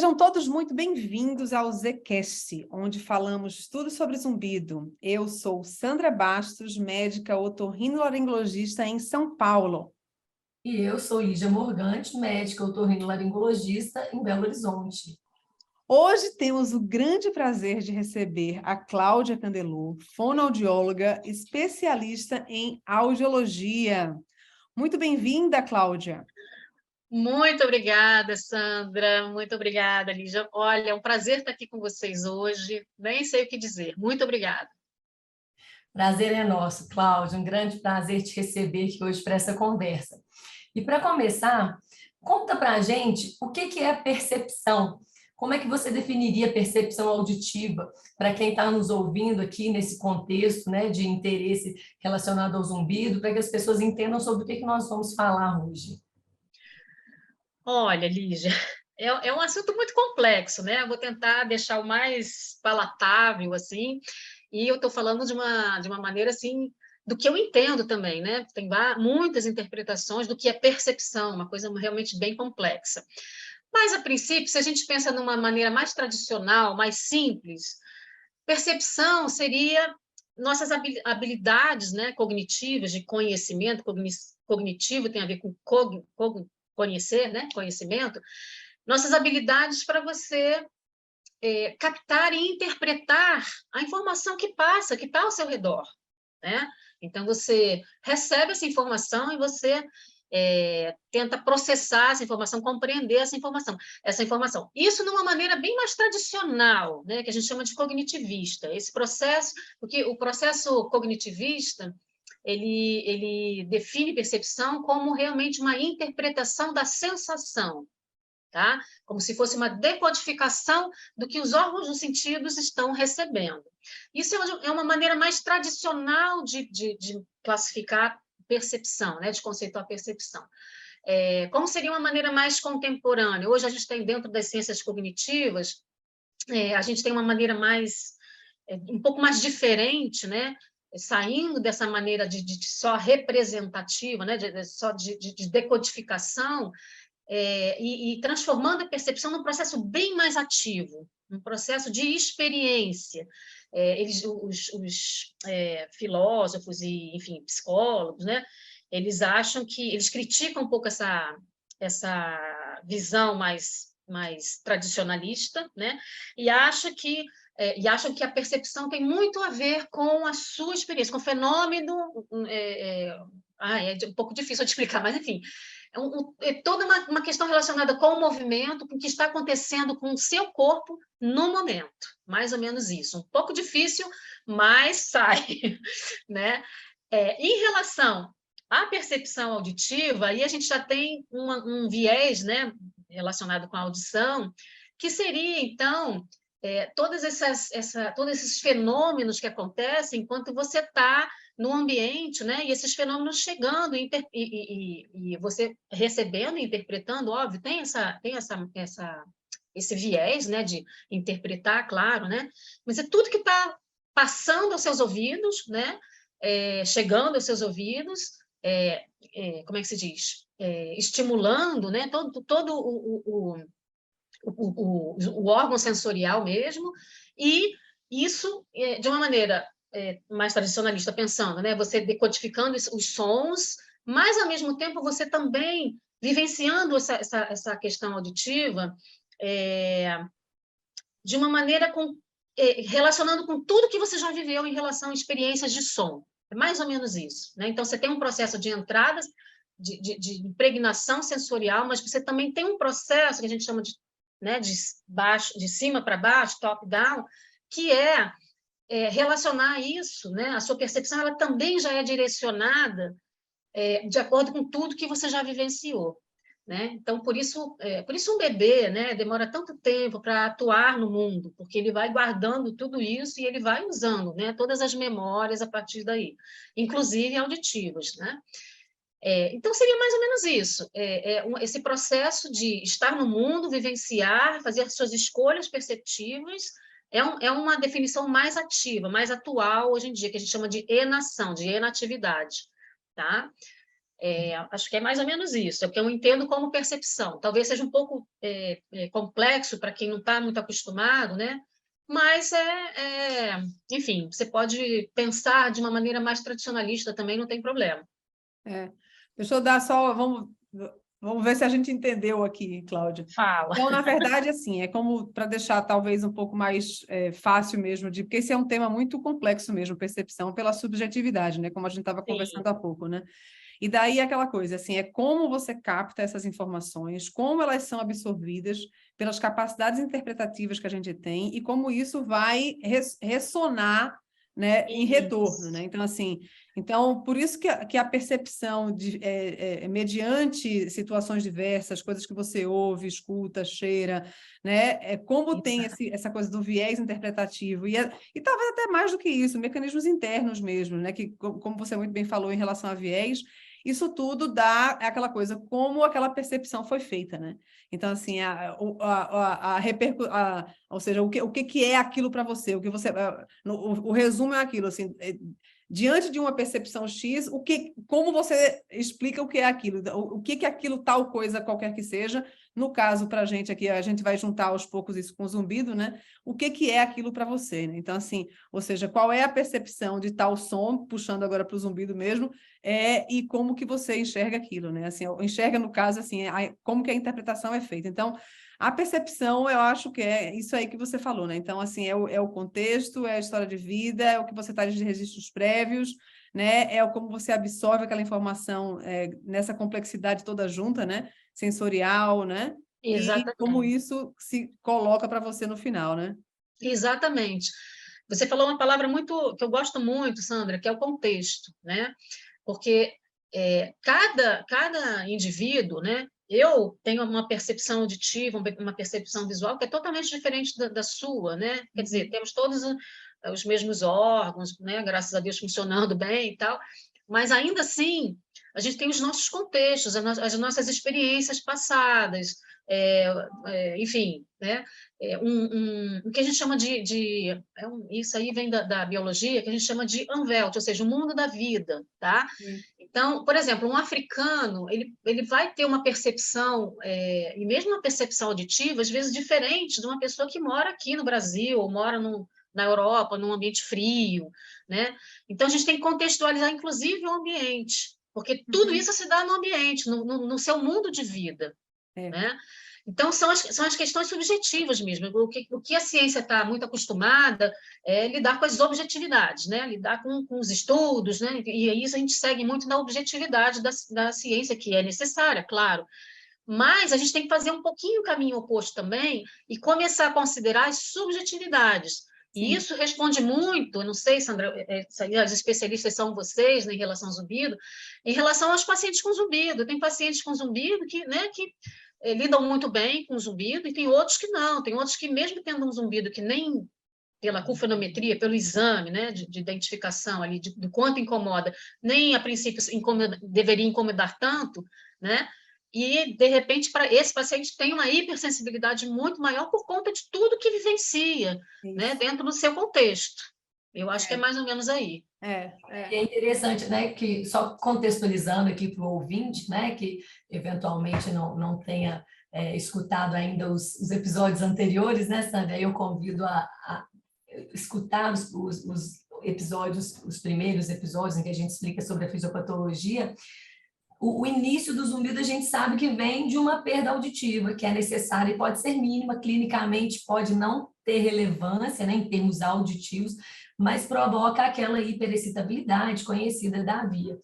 Sejam todos muito bem-vindos ao Zcast, onde falamos tudo sobre zumbido. Eu sou Sandra Bastos, médica otorrinolaringologista em São Paulo. E eu sou Lígia Morgante, médica otorrinolaringologista em Belo Horizonte. Hoje temos o grande prazer de receber a Cláudia Candelô, fonoaudióloga, especialista em audiologia. Muito bem-vinda, Cláudia. Muito obrigada, Sandra. Muito obrigada, Lígia. Olha, é um prazer estar aqui com vocês hoje. Nem sei o que dizer. Muito obrigada. Prazer é nosso, Cláudia. Um grande prazer te receber aqui hoje para essa conversa. E para começar, conta para a gente o que é a percepção. Como é que você definiria a percepção auditiva para quem está nos ouvindo aqui nesse contexto, né, de interesse relacionado ao zumbido, para que as pessoas entendam sobre o que nós vamos falar hoje? Olha, Lígia, é um assunto muito complexo, né? Eu vou tentar deixar o mais palatável, assim, e eu estou falando de uma maneira, assim, do que eu entendo também, né? Tem muitas interpretações do que é percepção, uma coisa realmente bem complexa. Mas, a princípio, se a gente pensa numa maneira mais tradicional, mais simples, percepção seria nossas habilidades, né, cognitivas, de conhecimento, cognitivo tem a ver com conhecer, né, conhecimento, nossas habilidades para você captar e interpretar a informação que passa, que está ao seu redor, né? Então, você recebe essa informação e você tenta processar essa informação, compreender essa informação. Isso numa maneira bem mais tradicional, né, que a gente chama de cognitivista. Esse processo, porque o processo cognitivista, ele define percepção como realmente uma interpretação da sensação, tá? Como se fosse uma decodificação do que os órgãos dos sentidos estão recebendo. Isso é uma maneira mais tradicional de classificar percepção, né? De conceituar percepção. Como seria uma maneira mais contemporânea? Hoje a gente tem dentro das ciências cognitivas, a gente tem uma maneira mais, um pouco mais diferente, né? Saindo dessa maneira de só representativa, né? Só de decodificação, e transformando a percepção num processo bem mais ativo, um processo de experiência. Os filósofos e, enfim, psicólogos, né, eles criticam um pouco essa visão mais tradicionalista, né, e acham que a percepção tem muito a ver com a sua experiência, com o fenômeno. É um pouco difícil de explicar, mas, enfim, é toda uma questão relacionada com o movimento, com o que está acontecendo com o seu corpo no momento. Mais ou menos isso. Um pouco difícil, mas sai, né? Em relação à percepção auditiva, aí a gente já tem um viés, né, relacionado com a audição, que seria, então, todos esses fenômenos que acontecem enquanto você está no ambiente, né? E esses fenômenos chegando e você recebendo e interpretando, óbvio, tem esse viés, né, de interpretar, claro, né? Mas é tudo que está passando aos seus ouvidos, né? Chegando aos seus ouvidos, como é que se diz? Estimulando, né? Todo o órgão sensorial mesmo, e isso, de uma maneira mais tradicionalista, pensando, né? Você decodificando os sons, mas, ao mesmo tempo, você também vivenciando essa questão auditiva de uma maneira relacionando com tudo que você já viveu em relação a experiências de som. É mais ou menos isso, né? Então, você tem um processo de entradas, de impregnação sensorial, mas você também tem um processo que a gente chama de, né, de cima para baixo, top-down, que relacionar isso, né? A sua percepção ela também já é direcionada de acordo com tudo que você já vivenciou, né? Então, por isso um bebê, né, demora tanto tempo para atuar no mundo, porque ele vai guardando tudo isso e ele vai usando, né, todas as memórias a partir daí, inclusive auditivas, né? Então, seria mais ou menos isso, esse processo de estar no mundo, vivenciar, fazer suas escolhas perceptivas, é uma definição mais ativa, mais atual hoje em dia, que a gente chama de enação, de enatividade, tá? Acho que é mais ou menos isso, é o que eu entendo como percepção. Talvez seja um pouco complexo para quem não está muito acostumado, né? Mas enfim, você pode pensar de uma maneira mais tradicionalista também, não tem problema. Deixa eu dar só, vamos ver se a gente entendeu aqui, Cláudia. Fala. Então, na verdade, assim, é como para deixar talvez um pouco mais fácil mesmo, porque esse é um tema muito complexo mesmo, percepção pela subjetividade, né? Como a gente estava conversando há pouco, né? E daí aquela coisa, assim, é como você capta essas informações, como elas são absorvidas pelas capacidades interpretativas que a gente tem e como isso vai ressonar, né, em retorno, né? Então, assim, por isso que a percepção mediante situações diversas, coisas que você ouve, escuta, cheira, né? Como tem essa coisa do viés interpretativo e talvez até mais do que isso, mecanismos internos mesmo, né? Que, como você muito bem falou em relação a viés, isso tudo dá aquela coisa, como aquela percepção foi feita, né? Então, assim, ou seja, o que é aquilo para você? O resumo é aquilo, assim, diante de uma percepção X, como você explica o que é aquilo? O que é aquilo, tal coisa, qualquer que seja? No caso, para a gente aqui, a gente vai juntar aos poucos isso com o zumbido, né? O que é aquilo para você, né? Então, assim, ou seja, qual é a percepção de tal som, puxando agora para o zumbido mesmo, e como que você enxerga aquilo, né? Assim, enxerga, no caso, assim, como que a interpretação é feita. Então, a percepção, eu acho que é isso aí que você falou, né? Então, assim, é o contexto, é a história de vida, é o que você traz de registros prévios, né? Como você absorve aquela informação nessa complexidade toda junta, né? Sensorial, né? Exatamente. E como isso se coloca para você no final, né? Exatamente. Você falou uma palavra muito que eu gosto muito, Sandra, que é o contexto, né? Porque cada indivíduo, né? Eu tenho uma percepção auditiva, uma percepção visual que é totalmente diferente da sua, né? Quer dizer, temos todos os mesmos órgãos, né? Graças a Deus funcionando bem e tal, mas ainda assim a gente tem os nossos contextos, as nossas experiências passadas, enfim, né? O que a gente chama isso aí vem da biologia, que a gente chama de Umwelt, ou seja, o mundo da vida, tá? Sim. Então, por exemplo, um africano, ele vai ter uma percepção, e mesmo uma percepção auditiva, às vezes diferente de uma pessoa que mora aqui no Brasil, ou mora na Europa, num ambiente frio, né? Então, a gente tem que contextualizar, inclusive, o ambiente, porque tudo isso se dá no ambiente, no seu mundo de vida, né? Então, são as questões subjetivas mesmo. O que a ciência está muito acostumada é lidar com as objetividades, né? Lidar com os estudos, né? E isso a gente segue muito na objetividade da ciência, que é necessária, claro. Mas a gente tem que fazer um pouquinho o caminho oposto também e começar a considerar as subjetividades. E Sim. isso responde muito, eu não sei, Sandra, as especialistas são vocês, né, em relação ao zumbido, em relação aos pacientes com zumbido. Tem pacientes com zumbido que lidam muito bem com o zumbido, e tem outros que não, tem outros que, mesmo tendo um zumbido que nem pela culfanometria, pelo exame, né, de identificação ali, do quanto incomoda, nem a princípio deveria incomodar tanto, né, e, de repente, para esse paciente tem uma hipersensibilidade muito maior por conta de tudo que vivencia, né, dentro do seu contexto. Eu acho que é mais ou menos aí. É interessante, né, que só contextualizando aqui para o ouvinte, né, que eventualmente não tenha escutado ainda os episódios anteriores, né, Sandra? Eu convido a escutar os episódios, os primeiros episódios em que a gente explica sobre a fisiopatologia. O início do zumbido a gente sabe que vem de uma perda auditiva, que é necessária e pode ser mínima, clinicamente pode não ter relevância, né, em termos auditivos, mas provoca aquela hiperexcitabilidade conhecida da via.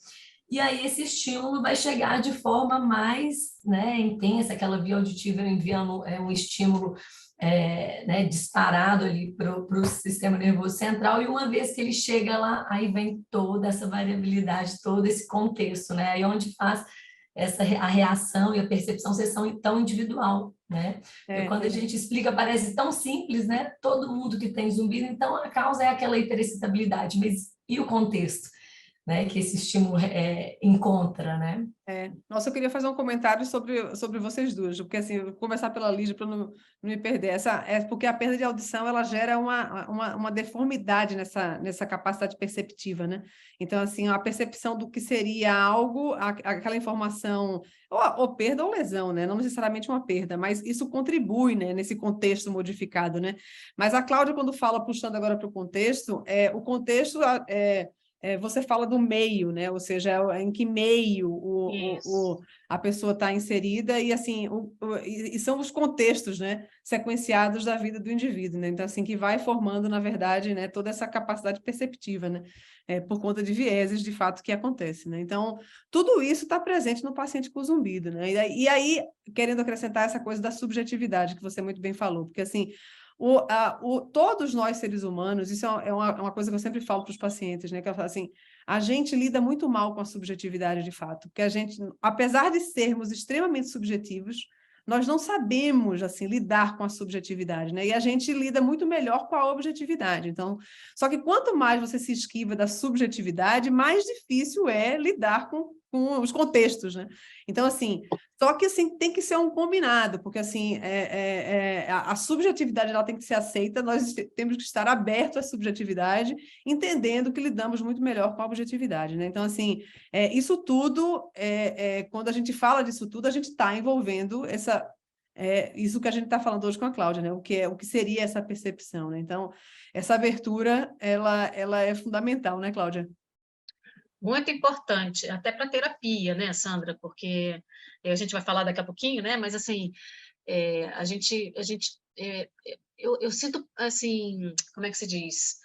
E aí esse estímulo vai chegar de forma mais, né, intensa, aquela via auditiva enviando um estímulo né, disparado ali para o sistema nervoso central, e uma vez que ele chega lá, aí vem toda essa variabilidade, todo esse contexto, né, aí onde faz a reação e a percepção ser tão individual, né? Quando a gente explica, parece tão simples, né? Todo mundo que tem zumbido, então a causa é aquela hiperexcitabilidade, mas e o contexto? né, que esse estímulo encontra, né? Nossa, eu queria fazer um comentário sobre vocês duas, porque assim, eu vou começar pela Lígia para não me perder. Porque a perda de audição ela gera uma deformidade nessa capacidade perceptiva, né? Então, assim, a percepção do que seria algo, aquela informação, ou perda ou lesão, né? Não necessariamente uma perda, mas isso contribui, né, nesse contexto modificado, né? Mas a Cláudia, quando fala, puxando agora para o contexto, você fala do meio, né? Ou seja, em que meio a pessoa está inserida e assim e são os contextos, né, sequenciados da vida do indivíduo, né? Então assim que vai formando, na verdade, né, toda essa capacidade perceptiva, né? Por conta de vieses de fato que acontece, né? Então tudo isso está presente no paciente com zumbido, né? E aí querendo acrescentar essa coisa da subjetividade que você muito bem falou, porque assim todos nós, seres humanos, isso é uma coisa que eu sempre falo para os pacientes, né? Que eu falo assim, a gente lida muito mal com a subjetividade de fato, porque a gente, apesar de sermos extremamente subjetivos, nós não sabemos, assim, lidar com a subjetividade, né? E a gente lida muito melhor com a objetividade. Então, só que quanto mais você se esquiva da subjetividade, mais difícil é lidar com os contextos, né? Então, assim, só que assim, tem que ser um combinado, porque assim, a subjetividade ela tem que ser aceita, nós temos que estar abertos à subjetividade, entendendo que lidamos muito melhor com a objetividade, né? Então, assim, isso tudo, quando a gente fala disso tudo, a gente está envolvendo isso que a gente está falando hoje com a Cláudia, né? O que seria essa percepção, né? Então, essa abertura, ela é fundamental, né, Cláudia? Muito importante, até para terapia, né, Sandra? Porque a gente vai falar daqui a pouquinho, né? Mas assim, eu sinto assim, como é que se diz?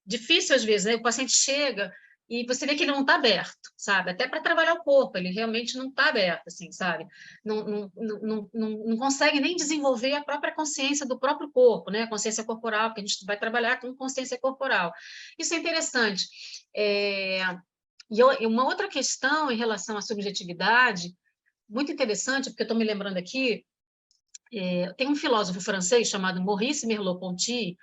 Difícil às vezes, né? O paciente chega e você vê que ele não está aberto, sabe? Até para trabalhar o corpo, ele realmente não está aberto, assim, sabe? Não consegue nem desenvolver a própria consciência do próprio corpo, né? Consciência corporal, porque a gente vai trabalhar com consciência corporal. Isso é interessante. E uma outra questão em relação à subjetividade, muito interessante, porque eu estou me lembrando aqui, tem um filósofo francês chamado Maurice Merleau-Ponty,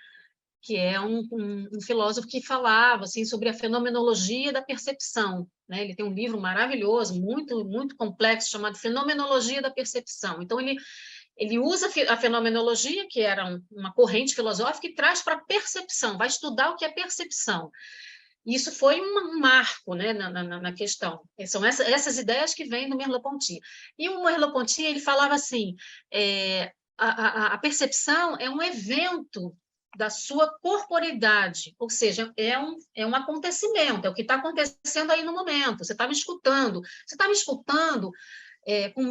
que é um filósofo que falava assim, sobre a fenomenologia da percepção. Né? Ele tem um livro maravilhoso, muito, muito complexo, chamado Fenomenologia da Percepção. Então, ele usa a fenomenologia, que era uma corrente filosófica, e traz para a percepção, vai estudar o que é percepção. Isso foi um marco, né, na questão. São essas ideias que vêm do Merleau-Ponty. E o Merleau-Ponty ele falava assim, a percepção é um evento da sua corporeidade, ou seja, é um acontecimento, é o que está acontecendo aí no momento. Você está me escutando com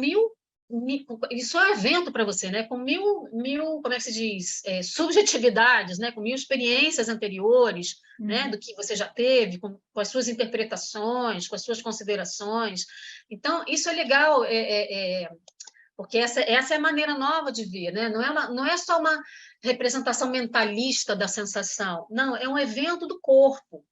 isso é um evento para você, né? Com mil, como é que se diz? Subjetividades, né? Com mil experiências anteriores, né? Do que você já teve, com as suas interpretações, com as suas considerações. Então, isso é legal, porque essa é a maneira nova de ver, né? Não é só uma representação mentalista da sensação, não, é um evento do corpo.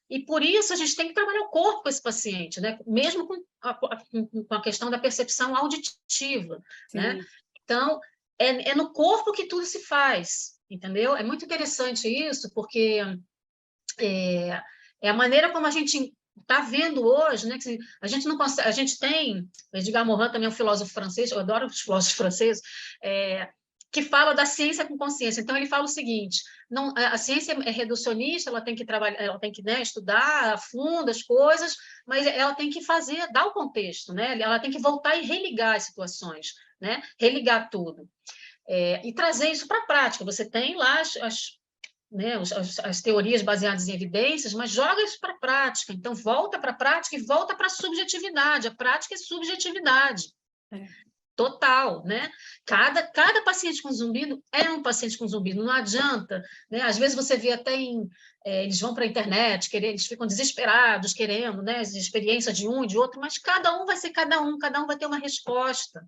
E por isso a gente tem que trabalhar o corpo com esse paciente, né? Mesmo com a questão da percepção auditiva, né? Então, é no corpo que tudo se faz, entendeu? É muito interessante isso, porque é a maneira como a gente está vendo hoje, né? Que a gente não consegue, a gente tem, Edgar Morin também é um filósofo francês, eu adoro os filósofos franceses, que fala da ciência com consciência. Então ele fala o seguinte: não, a ciência é reducionista, ela tem que trabalhar, ela tem que, né, estudar a fundo as coisas, mas ela tem que dar o contexto, né? Ela tem que voltar e religar as situações, né? Religar tudo. E trazer isso para a prática. Você tem lá as teorias baseadas em evidências, mas joga isso para a prática. Então, volta para a prática e volta para a subjetividade. A prática é subjetividade. Total, né? Cada paciente com zumbido é um paciente com zumbido, não adianta, né? Às vezes você vê até eles vão para a internet, eles ficam desesperados, querendo, né, as experiências de um e de outro, mas cada um vai ser cada um vai ter uma resposta.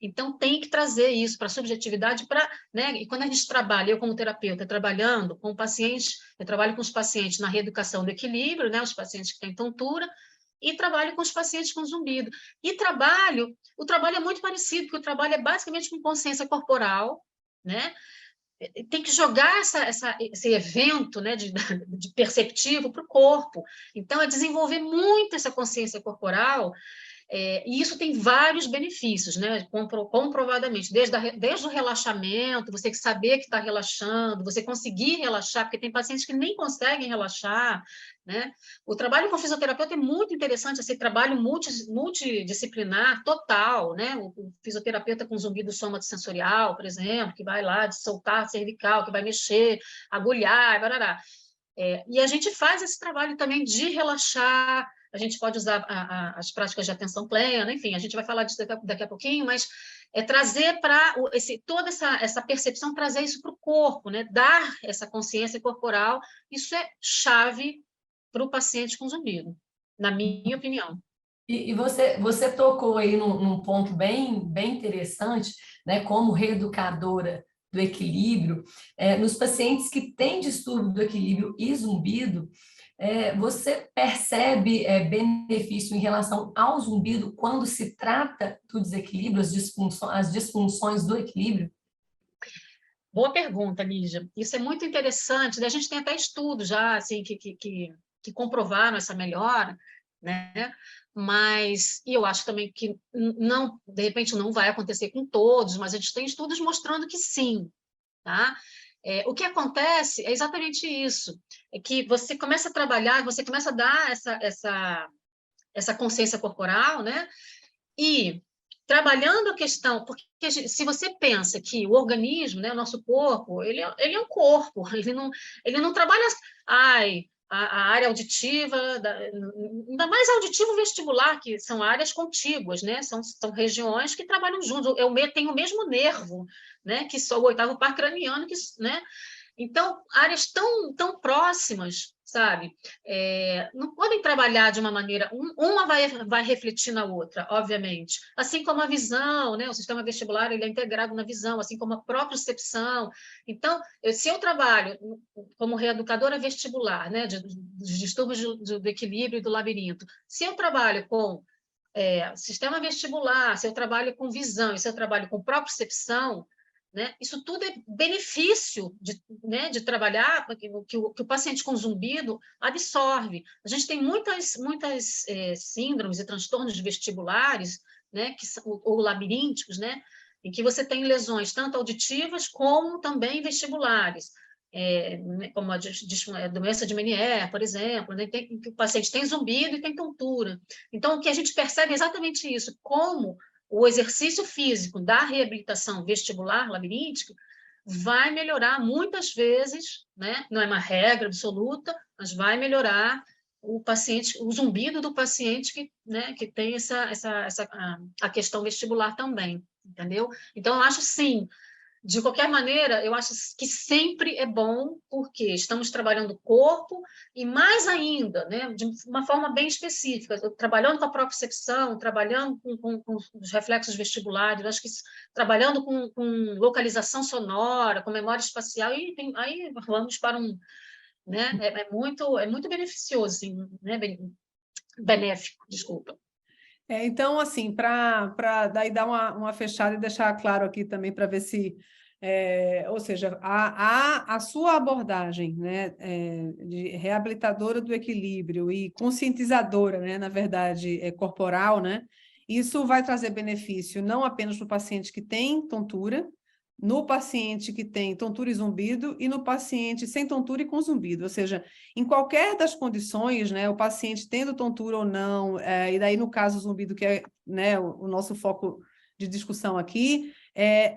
Então, tem que trazer isso para a subjetividade, né? E quando a gente trabalha, eu como terapeuta, trabalhando com pacientes, eu trabalho com os pacientes na reeducação do equilíbrio, né? Os pacientes que têm tontura, e trabalho com os pacientes com zumbido. E o trabalho é muito parecido, porque o trabalho é basicamente com consciência corporal, né? tem que jogar esse evento, né, de perceptivo para o corpo. Então, é desenvolver muito essa consciência corporal, e isso tem vários benefícios, né, comprovadamente, desde o relaxamento, você saber que está relaxando, você conseguir relaxar, porque tem pacientes que nem conseguem relaxar, né? O trabalho com fisioterapeuta é muito interessante, esse trabalho multidisciplinar total, né? O fisioterapeuta com zumbido somatosensorial, por exemplo, que vai lá de soltar a cervical, que vai mexer, agulhar, barará. E a gente faz esse trabalho também de relaxar, a gente pode usar as práticas de atenção plena, enfim, a gente vai falar disso daqui a pouquinho, mas trazer para toda essa percepção, trazer isso para o corpo, né? Dar essa consciência corporal, isso é chave para o paciente com zumbido, na minha opinião. E você tocou aí num ponto bem interessante, né, como reeducadora do equilíbrio, nos pacientes que têm distúrbio do equilíbrio e zumbido, você percebe benefício em relação ao zumbido quando se trata do desequilíbrio, as disfunções do equilíbrio? Boa pergunta, Lígia. Isso é muito interessante, né? A gente tem até estudos já assim, que comprovaram essa melhora, né? Mas, e eu acho também que não, de repente não vai acontecer com todos, mas a gente tem estudos mostrando que sim, tá? O que acontece é exatamente isso, é que você começa a trabalhar, você começa a dar essa consciência corporal, né? E trabalhando a questão, porque se você pensa que o organismo, né, o nosso corpo, ele é um corpo, ele não trabalha, a área auditiva, ainda mais auditivo vestibular, que são áreas contíguas, né? São regiões que trabalham juntos, tem o mesmo nervo, né? Que só o oitavo par craniano, né? Então, áreas tão próximas, sabe? Não podem trabalhar de uma maneira... Uma vai refletir na outra, obviamente. Assim como a visão, né? O sistema vestibular ele é integrado na visão, assim como a propriocepção. Então, se eu trabalho como reeducadora vestibular, né? Dos distúrbios do equilíbrio e do labirinto, se eu trabalho com sistema vestibular, se eu trabalho com visão, e se eu trabalho com propriocepção, né? Isso tudo é benefício de trabalhar, que o paciente com zumbido absorve. A gente tem muitas síndromes e transtornos vestibulares, né, ou labirínticos, né, em que você tem lesões tanto auditivas como também vestibulares, como a doença de Meniere, por exemplo, né, que o paciente tem zumbido e tem tontura. Então, o que a gente percebe é exatamente isso, como o exercício físico da reabilitação vestibular labiríntica vai melhorar muitas vezes, né? Não é uma regra absoluta, mas vai melhorar o paciente, o zumbido do paciente que tem a questão vestibular também, entendeu? Então, eu acho, sim, de qualquer maneira, eu acho que sempre é bom, porque estamos trabalhando o corpo e, mais ainda, né, de uma forma bem específica, trabalhando com a propriocepção, trabalhando com os reflexos vestibulares, acho que trabalhando com localização sonora, com memória espacial, e aí vamos para um... Né, é muito beneficioso, assim, né, benéfico, desculpa. Então, assim, para daí dar uma fechada e deixar claro aqui também para ver se, ou seja, a sua abordagem, né, de reabilitadora do equilíbrio e conscientizadora, né, na verdade, corporal, né, isso vai trazer benefício não apenas para o paciente que tem tontura, no paciente que tem tontura e zumbido e no paciente sem tontura e com zumbido, ou seja, em qualquer das condições, né, o paciente tendo tontura ou não, e daí no caso o zumbido, que é, né, o nosso foco de discussão aqui,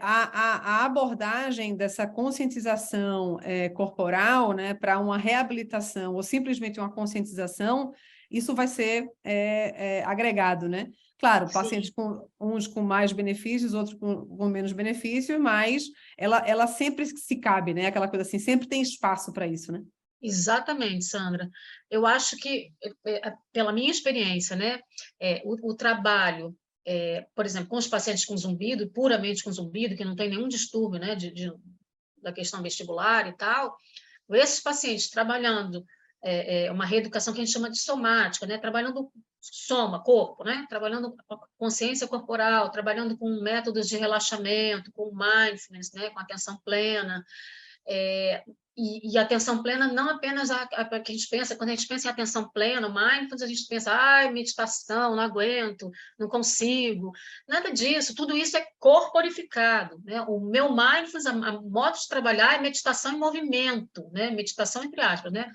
a abordagem dessa conscientização corporal, né, para uma reabilitação ou simplesmente uma conscientização, isso vai ser agregado, né? Claro, pacientes uns com mais benefícios, outros com menos benefícios, mas ela sempre se cabe, né? Aquela coisa assim, sempre tem espaço para isso, né? Exatamente, Sandra. Eu acho que, pela minha experiência, né, o trabalho, por exemplo, com os pacientes com zumbido, puramente com zumbido, que não tem nenhum distúrbio, né, da questão vestibular e tal, esses pacientes trabalhando uma reeducação que a gente chama de somática, né, trabalhando soma, corpo, né? Trabalhando com consciência corporal, trabalhando com métodos de relaxamento, com mindfulness, né? Com atenção plena. E atenção plena não apenas a que a gente pensa, quando a gente pensa em atenção plena, mindfulness, a gente pensa, meditação, não aguento, não consigo, nada disso, tudo isso é corporificado, né? O meu mindfulness, a modo de trabalhar é meditação em movimento, né? Meditação entre aspas, né?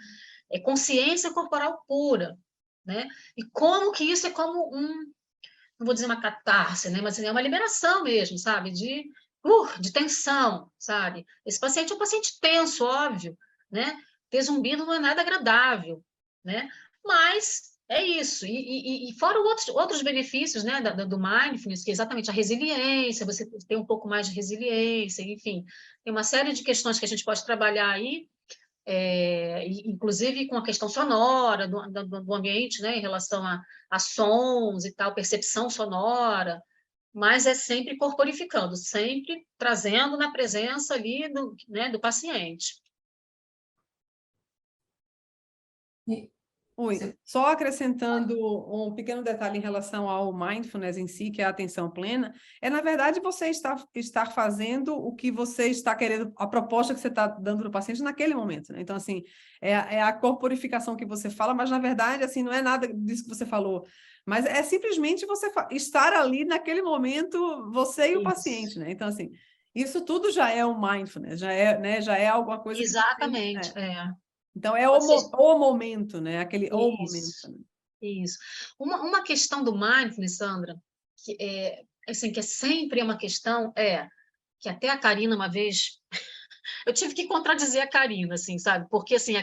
É consciência corporal pura, né? E como que isso é como não vou dizer uma catarse, né? Mas é uma liberação mesmo, sabe? De tensão, sabe? Esse paciente é um paciente tenso, óbvio, né? Ter zumbido não é nada agradável, né? Mas é isso. E fora outros benefícios, né, do mindfulness, que é exatamente a resiliência, você tem um pouco mais de resiliência, enfim, tem uma série de questões que a gente pode trabalhar aí, inclusive com a questão sonora do ambiente, né, em relação a sons e tal, percepção sonora, mas é sempre corporificando, sempre trazendo na presença ali do paciente. Oi, só acrescentando um pequeno detalhe em relação ao mindfulness em si, que é a atenção plena, na verdade, você estar fazendo o que você está querendo, a proposta que você está dando para o paciente naquele momento, né? Então, assim, é a corporificação que você fala, mas, na verdade, assim, não é nada disso que você falou, mas é simplesmente você estar ali naquele momento, você e o paciente, né? Então, assim, isso tudo já é um mindfulness, né, já é alguma coisa Exatamente, que... Então, é o momento, né? O momento. Né? Isso. Uma questão do mindfulness, Sandra, assim, que sempre uma questão, que até a Karina, uma vez, eu tive que contradizer a Karina, assim, sabe? Porque, assim,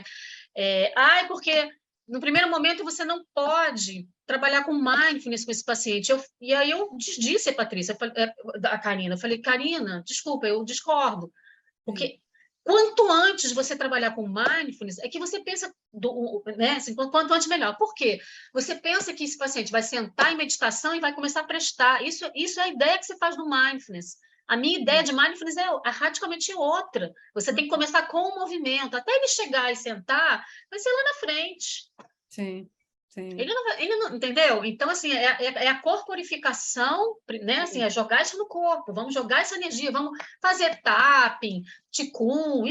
porque no primeiro momento você não pode trabalhar com mindfulness com esse paciente. E aí eu disse a Patrícia, a Karina, eu falei, Karina, desculpa, eu discordo, porque quanto antes você trabalhar com mindfulness, é que você pensa, né, assim, quanto antes melhor. Por quê? Você pensa que esse paciente vai sentar em meditação e vai começar a prestar. Isso é a ideia que você faz do mindfulness. A minha ideia de mindfulness é radicalmente outra. Você tem que começar com o movimento. Até ele chegar e sentar, vai ser lá na frente. Sim. Sim. Ele não, entendeu? Então, assim, é a corporificação, né? Assim, é jogar isso no corpo, vamos jogar essa energia, vamos fazer tapping, ticum,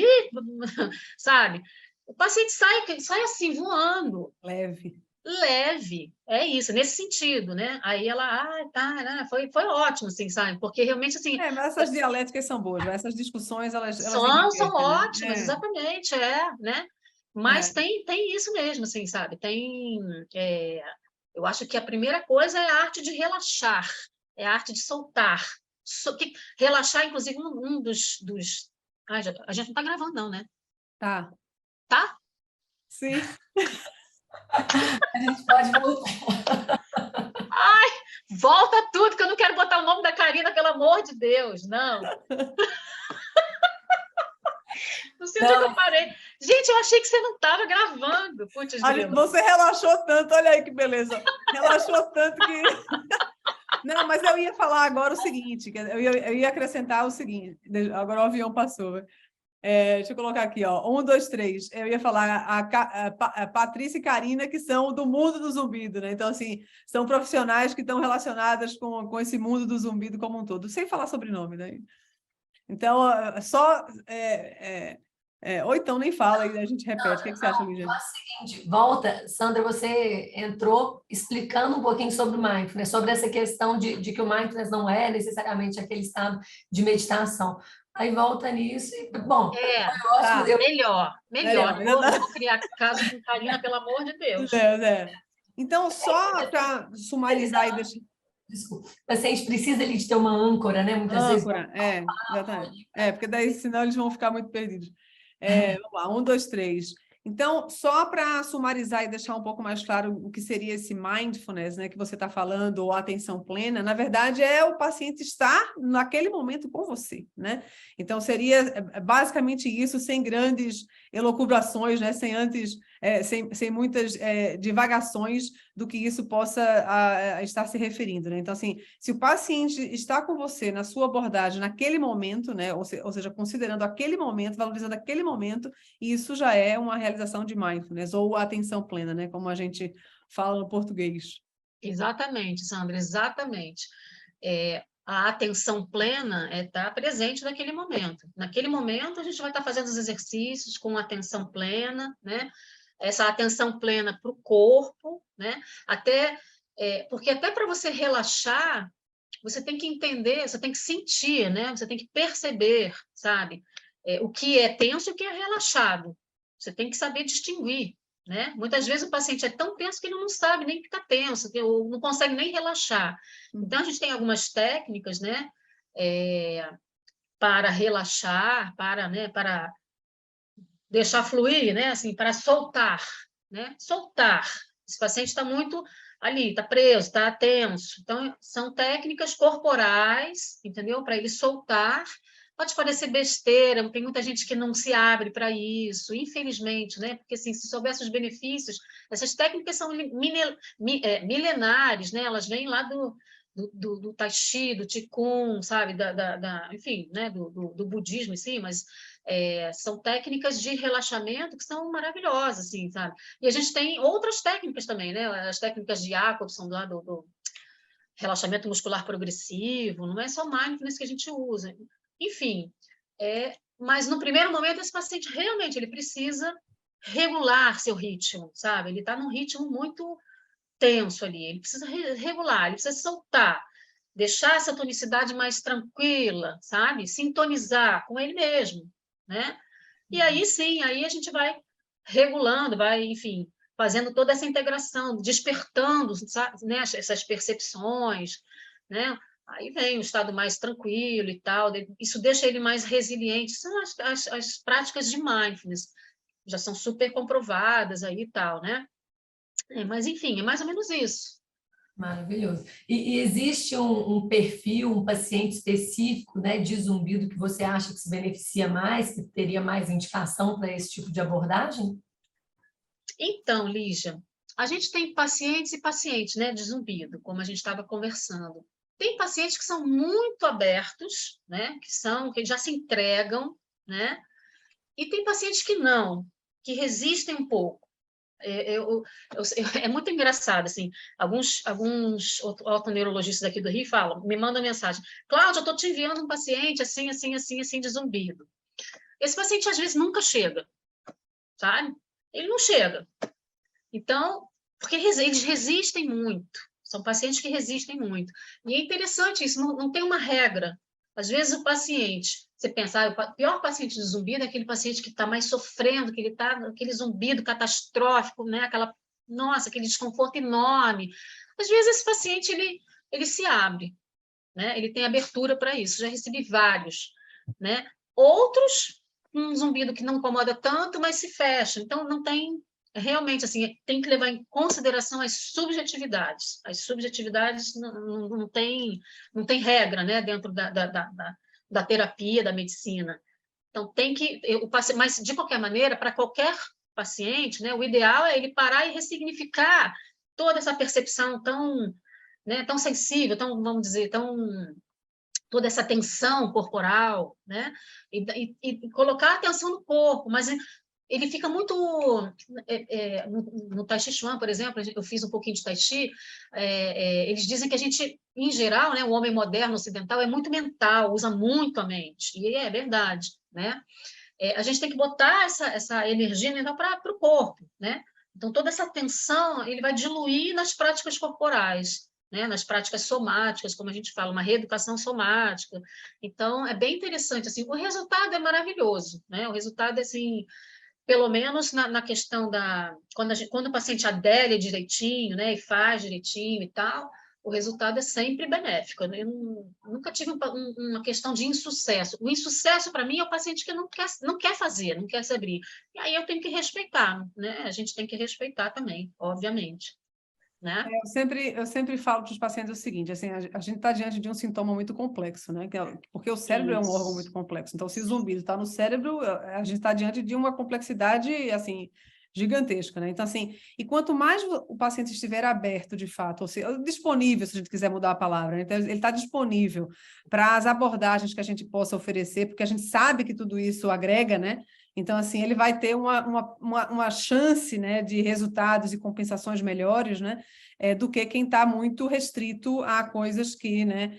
sabe? O paciente sai assim, voando. Leve, é isso, nesse sentido, né? Aí ela, tá, foi ótimo, assim, sabe? Porque realmente, assim... mas essas dialéticas são boas, essas discussões, elas são ótimas, né? exatamente, né? Mas tem isso mesmo, assim, sabe? Eu acho que a primeira coisa é a arte de relaxar, é a arte de soltar. Relaxar, inclusive, um dos... a gente não está gravando, não, né? Tá. Tá? Sim. A gente pode voltar. Volta tudo, que eu não quero botar o nome da Karina, pelo amor de Deus, não. Não sei onde é que eu parei. Gente, eu achei que você não estava gravando. Putz, você relaxou tanto, olha aí que beleza. Relaxou tanto que... Não, mas eu ia falar agora o seguinte, eu ia acrescentar o seguinte, agora o avião passou. Deixa eu colocar aqui, ó, 1, 2, 3. Eu ia falar a Patrícia e Karina, que são do mundo do zumbido, né? Então, assim, são profissionais que estão relacionadas com esse mundo do zumbido como um todo, sem falar sobrenome, né? Então, só... ou então nem fala e a gente repete. O que você acha, Lígia? É o seguinte, volta, Sandra, você entrou explicando um pouquinho sobre o mindfulness, sobre essa questão de que o mindfulness não é necessariamente aquele estado de meditação. Aí volta nisso e, bom... Melhor. Não vou criar caso com Karina, pelo amor de Deus. Então, só para sumarizar e deixar... Desculpa. Mas a gente precisa ali de ter uma âncora, né? Muitas vezes. Exatamente. Porque daí, senão, eles vão ficar muito perdidos. Vamos lá, 1, 2, 3. Então, só para sumarizar e deixar um pouco mais claro o que seria esse mindfulness, né, que você está falando, ou atenção plena, na verdade, é o paciente estar naquele momento com você, né? Então, seria basicamente isso, sem grandes elucubrações, né, sem muitas divagações do que isso possa estar se referindo, né? Então, assim, se o paciente está com você na sua abordagem naquele momento, né, ou seja, considerando aquele momento, valorizando aquele momento, isso já é uma realização de mindfulness, ou atenção plena, né, como a gente fala no português. Exatamente, Sandra, exatamente. A atenção plena é estar presente naquele momento. Naquele momento, a gente vai estar fazendo os exercícios com atenção plena, né? Essa atenção plena para o corpo, né? Porque até para você relaxar, você tem que entender, você tem que sentir, né? Você tem que perceber, sabe? O que é tenso e o que é relaxado. Você tem que saber distinguir, né? Muitas vezes o paciente é tão tenso que ele não sabe nem que está tenso, que não consegue nem relaxar. Então, a gente tem algumas técnicas, né? Para relaxar, para deixar fluir, né? Assim, para soltar, né? Soltar. Esse paciente está muito ali, está preso, está tenso. Então, são técnicas corporais, entendeu? Para ele soltar. Pode parecer besteira, tem muita gente que não se abre para isso, infelizmente, né? Porque assim, se soubesse os benefícios, essas técnicas são milenares, né? Elas vêm lá do Tai Chi, do Qigong, sabe? Enfim, né? Do budismo em si, mas são técnicas de relaxamento que são maravilhosas, assim, sabe? E a gente tem outras técnicas também, né? As técnicas de Jacobson, lá do relaxamento muscular progressivo, não é só mindfulness que a gente usa. Enfim, mas no primeiro momento esse paciente realmente ele precisa regular seu ritmo, sabe? Ele está num ritmo muito tenso ali, ele precisa regular, ele precisa soltar, deixar essa tonicidade mais tranquila, sabe? Sintonizar com ele mesmo, né? E aí sim, aí a gente vai regulando, vai, enfim, fazendo toda essa integração, despertando, sabe, né, essas percepções, né? Aí vem o estado mais tranquilo e tal, isso deixa ele mais resiliente. São as práticas de mindfulness, já são super comprovadas aí e tal, né? Mas, enfim, é mais ou menos isso. Maravilhoso. E existe um perfil, um paciente específico, né, de zumbido que você acha que se beneficia mais, que teria mais indicação para esse tipo de abordagem? Então, Lígia, a gente tem pacientes e pacientes, né, de zumbido, como a gente estava conversando. Tem pacientes que são muito abertos, né, que já se entregam, né, e tem pacientes que não, que resistem um pouco. É muito engraçado, assim, alguns otoneurologistas aqui do Rio falam, me mandam mensagem, Cláudia, eu estou te enviando um paciente assim, assim, assim, assim, de zumbido. Esse paciente, às vezes, nunca chega, sabe? Ele não chega. Então, porque eles resistem muito, são pacientes que resistem muito. E é interessante isso, não tem uma regra. Às vezes o paciente, você pensa, o pior paciente de zumbido é aquele paciente que está mais sofrendo, que ele está aquele zumbido catastrófico, né? Aquele desconforto enorme. Às vezes esse paciente ele se abre, né? Ele tem abertura para isso. Já recebi vários, né? Outros, um zumbido que não incomoda tanto, mas se fecha. Então não tem realmente assim, tem que levar em consideração as subjetividades. As subjetividades não tem regra, né, dentro da terapia, da medicina. Então tem que mas de qualquer maneira, para qualquer paciente, né, o ideal é ele parar e ressignificar toda essa percepção tão, né, tão sensível, tão, vamos dizer, toda essa tensão corporal, né? E colocar atenção no corpo, mas ele fica muito... no Tai Chi Chuan, por exemplo, eu fiz um pouquinho de Tai Chi, eles dizem que a gente, em geral, né, o homem moderno ocidental é muito mental, usa muito a mente, e é verdade, né? A gente tem que botar essa energia para o corpo, né? Então, toda essa tensão ele vai diluir nas práticas corporais, né? Nas práticas somáticas, como a gente fala, uma reeducação somática. Então, é bem interessante. Assim, o resultado é maravilhoso, né? O resultado é assim, pelo menos na questão quando o paciente adere direitinho, né? E faz direitinho e tal, o resultado é sempre benéfico. Eu nunca tive uma questão de insucesso. O insucesso, para mim, é o paciente que não quer fazer, não quer se abrir. E aí eu tenho que respeitar, né? A gente tem que respeitar também, obviamente. Né? Eu sempre falo para os pacientes o seguinte, assim, a gente está diante de um sintoma muito complexo, né? Porque o cérebro é um órgão muito complexo. Então, se o zumbido está no cérebro, a gente está diante de uma complexidade, assim, gigantesca, né? Então, assim, e quanto mais o paciente estiver aberto, de fato, ou seja, disponível, se a gente quiser mudar a palavra, né? Então, ele está disponível para as abordagens que a gente possa oferecer, porque a gente sabe que tudo isso agrega, né? Então, assim, ele vai ter uma chance, né, de resultados e compensações melhores, né, do que quem está muito restrito a coisas que, né,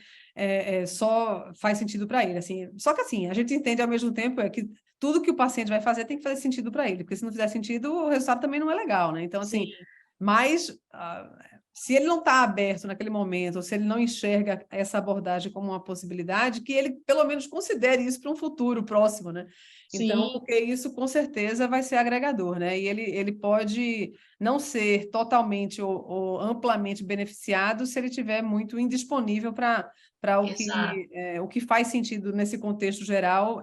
só faz sentido para ele. Assim. Só que, assim, a gente entende ao mesmo tempo que tudo que o paciente vai fazer tem que fazer sentido para ele, porque se não fizer sentido, o resultado também não é legal, né? Então, assim, Sim. mas se ele não está aberto naquele momento, ou se ele não enxerga essa abordagem como uma possibilidade, que ele pelo menos considere isso para um futuro próximo, né? Então, Sim. porque isso com certeza vai ser agregador, né? E ele pode não ser totalmente ou amplamente beneficiado se ele estiver muito indisponível para Exato. o que faz sentido nesse contexto geral,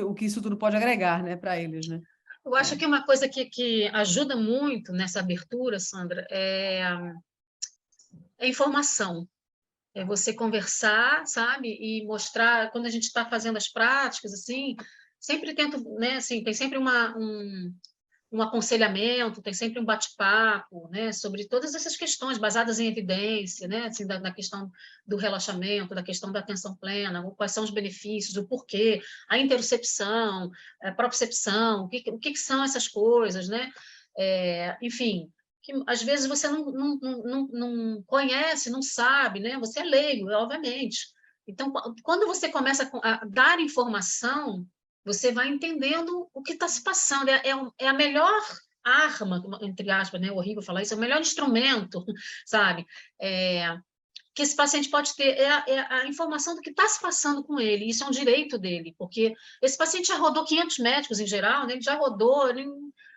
o que isso tudo pode agregar, né, para eles, né? Eu acho que uma coisa que ajuda muito nessa abertura, Sandra, é a informação. É você conversar, sabe? E mostrar, quando a gente está fazendo as práticas, assim, sempre tento, né, assim, tem sempre um aconselhamento, tem sempre um bate-papo, né, sobre todas essas questões baseadas em evidência, né, assim, da questão do relaxamento, da questão da atenção plena, quais são os benefícios, o porquê, a interocepção, a propriocepção, o que são essas coisas, né, enfim, que às vezes você não conhece, não sabe, né, você é leigo, obviamente. Então, quando você começa a dar informação, você vai entendendo o que está se passando. É a melhor arma, entre aspas, né? É horrível falar isso, é o melhor instrumento, sabe? Que esse paciente pode ter a informação do que está se passando com ele. Isso é um direito dele, porque esse paciente já rodou 500 médicos em geral, né? Ele já rodou, ele,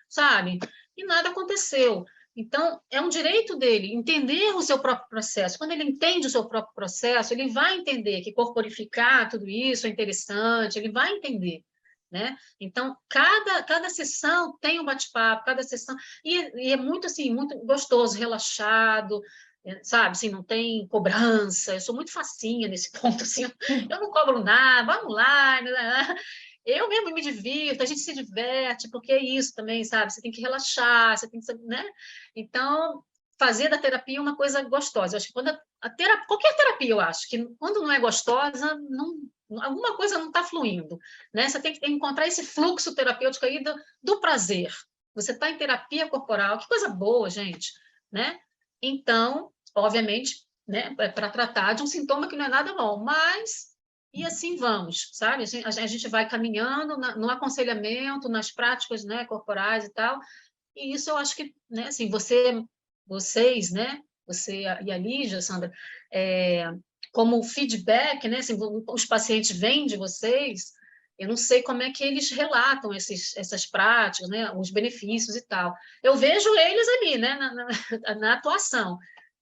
sabe? E nada aconteceu. Então, é um direito dele entender o seu próprio processo. Quando ele entende o seu próprio processo, ele vai entender que corporificar tudo isso é interessante, ele vai entender. Né? Então, cada sessão tem um bate-papo, cada sessão... E é muito, assim, muito gostoso, relaxado, sabe? Assim, não tem cobrança. Eu sou muito facinha nesse ponto, assim. Eu não cobro nada, vamos lá. Eu mesmo me divirto, a gente se diverte, porque é isso também, sabe? Você tem que relaxar, você tem que, né? Então, fazer da terapia uma coisa gostosa. Eu acho que quando qualquer terapia, eu acho que quando não é gostosa, alguma coisa não está fluindo, né? Você tem que encontrar esse fluxo terapêutico aí do prazer. Você está em terapia corporal, que coisa boa, gente, né? Então, obviamente, né, para tratar de um sintoma que não é nada bom, mas e assim vamos, sabe? A gente vai caminhando no aconselhamento, nas práticas, né, corporais e tal, e isso eu acho que, né, assim, vocês, né, você e a Lígia, Sandra, como feedback, né, assim, os pacientes vêm de vocês, eu não sei como é que eles relatam essas práticas, né, os benefícios e tal. Eu vejo eles ali, né, na atuação,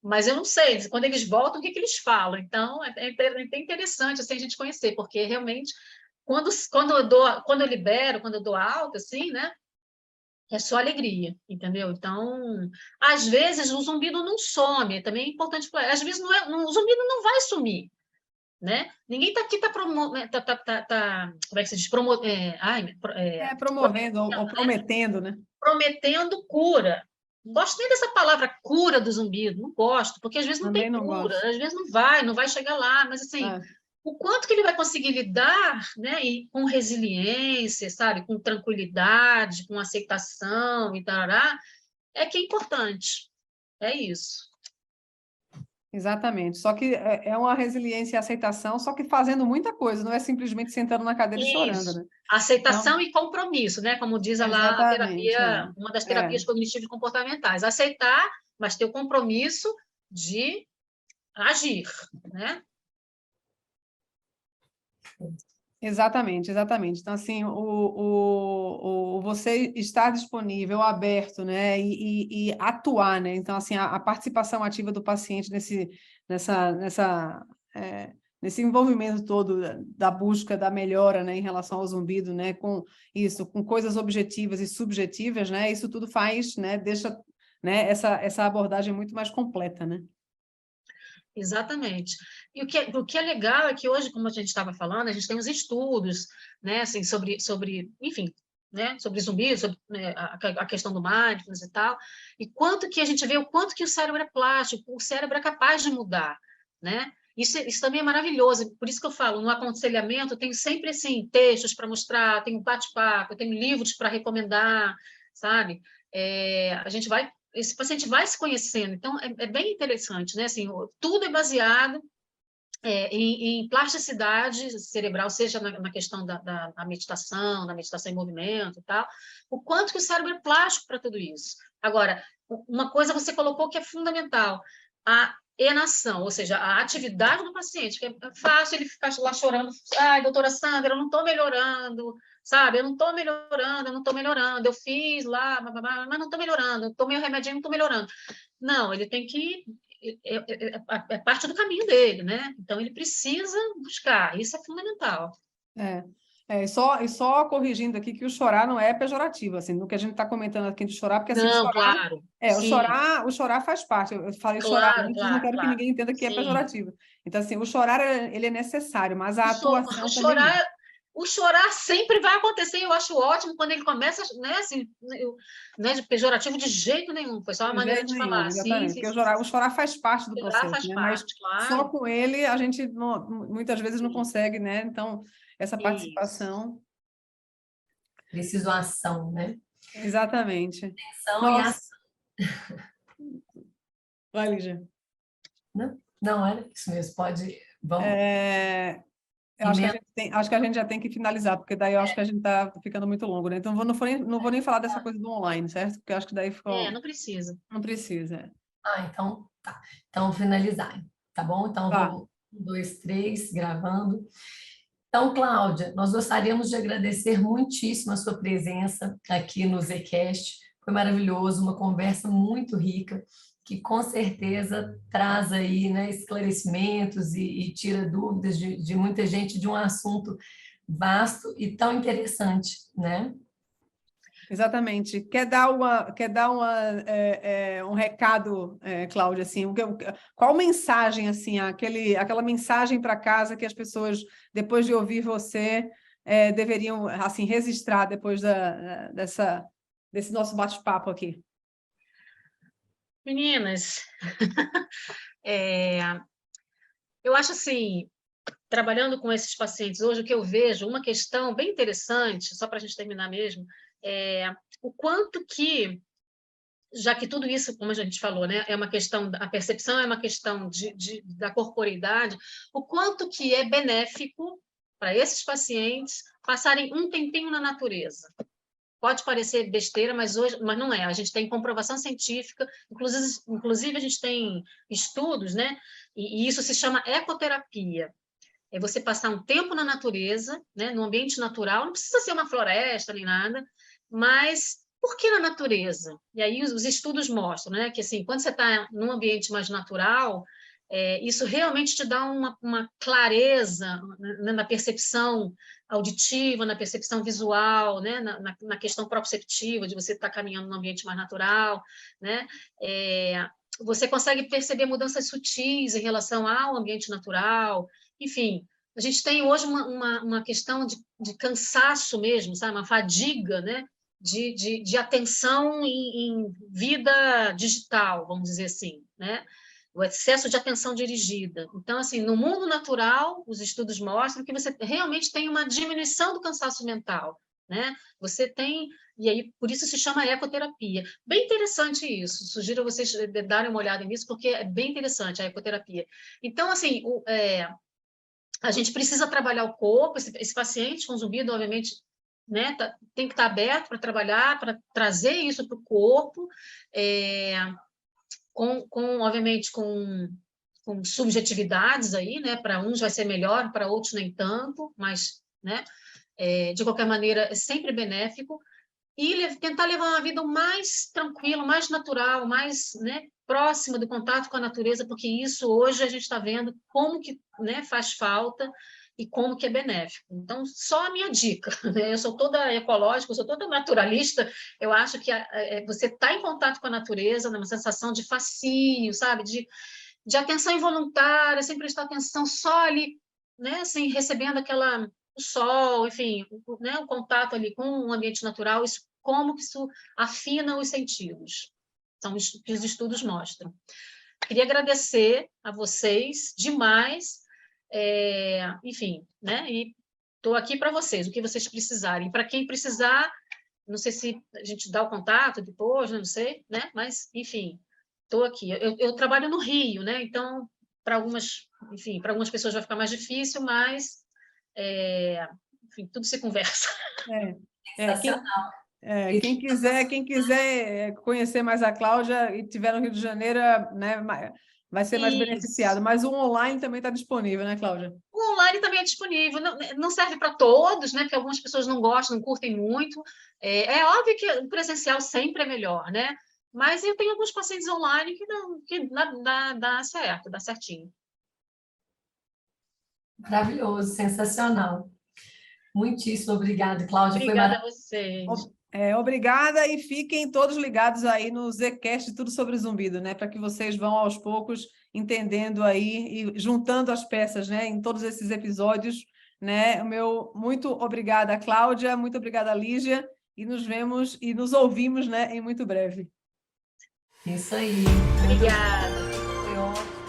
mas eu não sei, quando eles voltam, o que eles falam. Então, é interessante assim, a gente conhecer, porque realmente, quando eu libero, quando eu dou alta, assim, né, é só alegria, entendeu? Então, às vezes o zumbido não some, também é importante falar. Às vezes o zumbido não vai sumir, né? Ninguém está aqui como é que se diz? Promovendo ou prometendo, né? Prometendo cura. Não gosto nem dessa palavra cura do zumbido, não gosto, porque às vezes não Também tem não cura, gosto. às vezes não vai chegar lá, mas assim, É. o quanto que ele vai conseguir lidar, né, e com resiliência, sabe, com tranquilidade, com aceitação e tarará, é que é importante. É isso. Exatamente. Só que é uma resiliência e aceitação, só que fazendo muita coisa, não é simplesmente sentando na cadeira e chorando, Isso. né? Então, Aceitação e compromisso, né? Como diz lá a exatamente. terapia, uma das terapias cognitivas comportamentais. Aceitar, mas ter o compromisso de agir, né? Exatamente, exatamente. Então, assim, você estar disponível, aberto, né, e atuar, né? Então, assim, a participação ativa do paciente nessa, nesse envolvimento todo da busca da melhora, né, em relação ao zumbido, né, com isso, com coisas objetivas e subjetivas, né, isso tudo faz, né, deixa, né, essa abordagem muito mais completa, né? Exatamente. E o que é legal é que hoje, como a gente estava falando, a gente tem os estudos, né, assim, enfim, né, sobre zumbi, sobre, né, a questão do mindfulness e tal, e quanto que a gente vê o quanto que o cérebro é plástico, o cérebro é capaz de mudar, né? Isso também é maravilhoso, por isso que eu falo, no aconselhamento, eu tenho sempre assim, textos para mostrar, tenho bate-papo, tenho livros para recomendar, sabe? Esse paciente vai se conhecendo, então é bem interessante, né? Assim, tudo é baseado em plasticidade cerebral, seja na questão da meditação, da meditação em movimento e tal, o quanto que o cérebro é plástico para tudo isso. Agora, uma coisa você colocou que é fundamental, a enação, ou seja, a atividade do paciente, que é fácil ele ficar lá chorando, ai, doutora Sandra, eu não estou melhorando, sabe, eu não estou melhorando, eu fiz lá, mas não estou melhorando, eu tomei o remedinho, não estou melhorando. Não, ele tem que é parte do caminho dele, né? Então, ele precisa buscar, isso é fundamental. E só corrigindo aqui que o chorar não é pejorativo, assim, no que a gente está comentando aqui de chorar, porque assim, Não, chorar, claro, o sim, chorar faz parte. Eu falei chorar claro, antes, não claro, quero que claro, ninguém entenda que é sim. pejorativo. Então, assim, o chorar ele é necessário, mas a atuação também não. O chorar sempre vai acontecer, eu acho ótimo quando ele começa, né, assim, não é de pejorativo de jeito nenhum, foi só uma De maneira jeito de nenhum, falar, sim, exatamente. sim, Porque sim, sim. o chorar faz parte do Chorar processo, faz né? Mas parte, só claro, com ele a gente muitas vezes não sim, consegue, né? Então, essa isso. participação, Preciso ação, né? exatamente. Ação e Nossa, ação. vai, Lígia. Não, era isso mesmo. Pode, vamos. Eu acho que a gente já tem que finalizar, porque daí eu acho que a gente está ficando muito longo, né? Então, não vou nem falar dessa coisa do online, certo? Porque eu acho que daí ficou. Não precisa. Não precisa. Então, tá. Então, finalizar. Tá bom? Então, Tá. vamos. 1, 2, 3, gravando. Então, Cláudia, nós gostaríamos de agradecer muitíssimo a sua presença aqui no Zcast. Foi maravilhoso, uma conversa muito rica, que com certeza traz aí, né, esclarecimentos e tira dúvidas de muita gente de um assunto vasto e tão interessante, né? Exatamente. Quer dar um recado, Cláudia, assim, qual mensagem, assim, aquela mensagem para casa que as pessoas, depois de ouvir você, deveriam, assim, registrar depois desse nosso bate-papo aqui? Meninas, eu acho assim, trabalhando com esses pacientes hoje, o que eu vejo, uma questão bem interessante, só para a gente terminar mesmo, o quanto que, já que tudo isso, como a gente falou, né, é uma questão, a percepção é uma questão da corporeidade, o quanto que é benéfico para esses pacientes passarem um tempinho na natureza. Pode parecer besteira, mas não é. A gente tem comprovação científica, inclusive a gente tem estudos, né? E isso se chama ecoterapia. É você passar um tempo na natureza, né? No ambiente natural, não precisa ser uma floresta nem nada, mas por que na natureza? E aí os estudos mostram, né? Que assim, quando você está num ambiente mais natural, isso realmente te dá uma clareza, né, na percepção auditiva, na percepção visual, né, na questão proprioceptiva, de você estar caminhando num ambiente mais natural, né, você consegue perceber mudanças sutis em relação ao ambiente natural, enfim, a gente tem hoje uma questão de cansaço mesmo, sabe, uma fadiga, né, de atenção em vida digital, vamos dizer assim, né, o excesso de atenção dirigida. Então, assim, no mundo natural, os estudos mostram que você realmente tem uma diminuição do cansaço mental, né? Você tem, e aí por isso se chama ecoterapia. Bem interessante isso. Sugiro vocês darem uma olhada nisso, porque é bem interessante a ecoterapia. Então, assim, a gente precisa trabalhar o corpo, esse paciente com zumbido, obviamente, né, tem que estar aberto para trabalhar, para trazer isso para o corpo, obviamente, com subjetividades aí, né? Para uns vai ser melhor, para outros nem tanto, mas, né? De qualquer maneira, é sempre benéfico. E tentar levar uma vida mais tranquila, mais natural, mais, né, próxima do contato com a natureza, porque isso hoje a gente está vendo como que, né, faz falta e como que é benéfico. Então, só a minha dica, né? Eu sou toda ecológica, eu sou toda naturalista, eu acho que você está em contato com a natureza, né, uma sensação de fascínio, sabe? De atenção involuntária, sem prestar atenção só ali, né, assim, recebendo o sol, enfim, né, o contato ali com o ambiente natural, como que isso afina os sentidos. São os que os estudos mostram. queria agradecer a vocês demais, enfim, né? E estou aqui para vocês, o que vocês precisarem. Para quem precisar, não sei se a gente dá o contato depois, não sei, né? Mas, enfim, estou aqui. Eu trabalho no Rio, né? Então, para algumas pessoas vai ficar mais difícil, mas, enfim, tudo se conversa. Quem quiser conhecer mais a Cláudia e estiver no Rio de Janeiro, né, vai ser mais beneficiado. Mas o online também está disponível, né, Cláudia? O online também é disponível. Não serve para todos, né? Porque algumas pessoas não gostam, não curtem muito. É óbvio que o presencial sempre é melhor, né? Mas eu tenho alguns pacientes online que dá certo, dá certinho. Maravilhoso, sensacional. Muitíssimo obrigada, Cláudia. Obrigada a vocês. Obrigada, e fiquem todos ligados aí no Zcast Tudo Sobre Zumbido, né? Para que vocês vão aos poucos entendendo aí e juntando as peças, né? Em todos esses episódios, né? Muito obrigada, Cláudia, muito obrigada, Lígia, e nos vemos e nos ouvimos, né? Em muito breve. Isso aí. Obrigada. Foi ótimo.